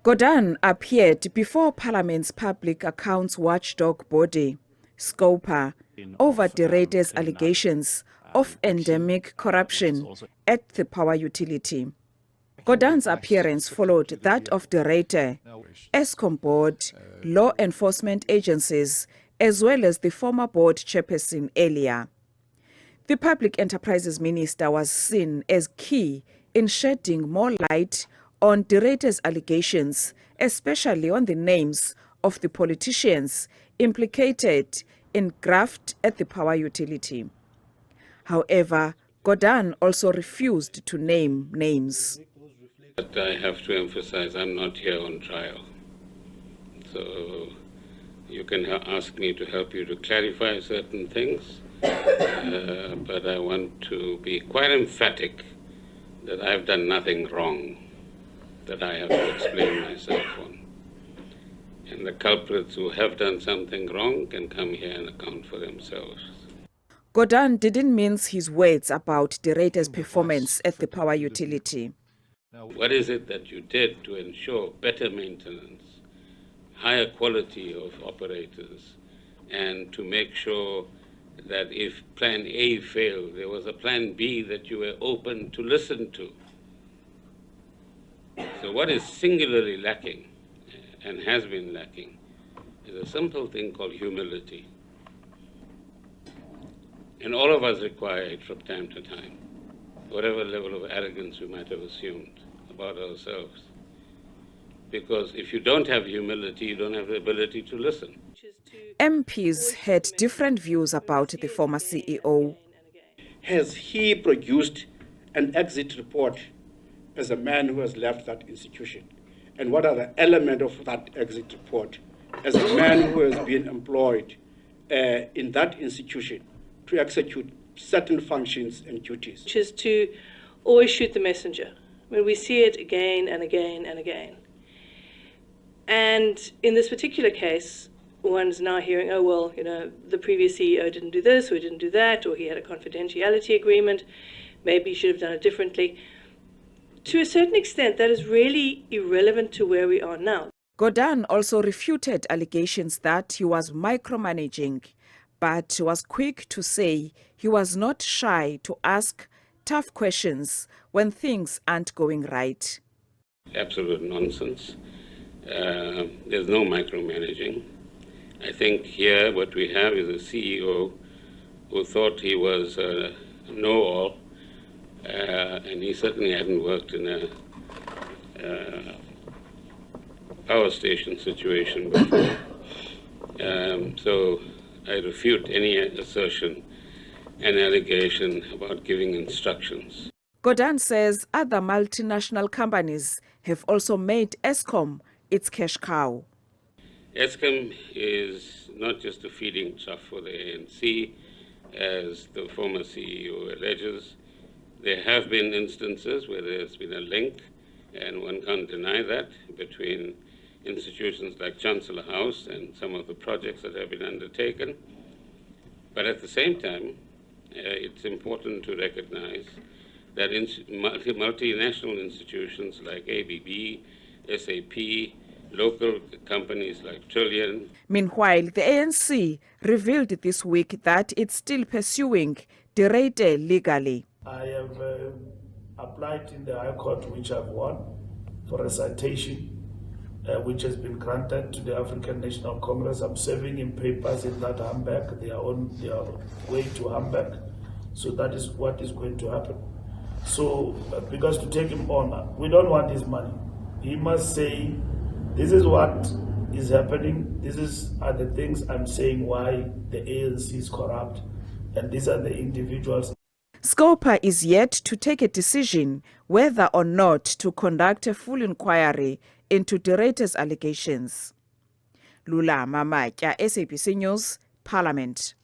Gordhan appeared before Parliament's public accounts watchdog body, SCOPA, over the Ruyter's allegations of endemic corruption at the power utility. Gordhan's appearance followed that of the Ruyter, Eskom board, law enforcement agencies, as well as the former board chairperson earlier. The Public Enterprises Minister was seen as key in shedding more light on the Ruyter's allegations, especially on the names of the politicians implicated in graft at the power utility. However, Gordhan also refused to name names. But I have to emphasize, I'm not here on trial. So you can ask me to help you to clarify certain things, but I want to be quite emphatic that I've done nothing wrong that I have to explain myself on. And the culprits who have done something wrong can come here and account for themselves. Gordhan didn't mince his words about the Ruyter's performance at the power utility. What is it that you did to ensure better maintenance, higher quality of operators, and to make sure that if plan A failed, there was a plan B that you were open to listen to? So what is singularly lacking, and has been lacking, is a simple thing called humility. And all of us require it from time to time, whatever level of arrogance we might have assumed about ourselves. Because if you don't have humility, you don't have the ability to listen. MPs had different views about the former CEO. Has he produced an exit report as a man who has left that institution? And what are the elements of that exit report as a man who has been employed in that institution to execute certain functions and duties? Which is to always shoot the messenger. When we see it again and again and again. And in this particular case, one's now hearing, oh, well, you know, the previous CEO didn't do this or he didn't do that, or he had a confidentiality agreement, maybe he should have done it differently. To a certain extent, that is really irrelevant to where we are now. Gordhan also refuted allegations that he was micromanaging, but was quick to say he was not shy to ask tough questions when things aren't going right. Absolute nonsense. There's no micromanaging. I think here what we have is a CEO who thought he was know-all, and he certainly hadn't worked in a power station situation before. So I refute any assertion and allegation about giving instructions. Gordhan says other multinational companies have also made Eskom its cash cow. Eskom is not just a feeding trough for the ANC, as the former CEO alleges. There have been instances where there's been a link, and one can't deny that, between institutions like Chancellor House and some of the projects that have been undertaken. But at the same time, it's important to recognize that multinational institutions like ABB, SAP, local companies like Trillion. Meanwhile, the ANC revealed this week that it's still pursuing the Ruyter legally. I have applied in the High Court, which I've won, for a citation which has been granted to the African National Congress. I'm serving in papers in that Hamburg. They are on their way to Hamburg. So that is what is going to happen. So, because to take him on, we don't want his money. He must say, this is what is happening. Are the things I'm saying why the ANC is corrupt. And these are the individuals. SCOPA is yet to take a decision whether or not to conduct a full inquiry into the Ruyter's allegations. Lula Mamatya, SABC News, Parliament.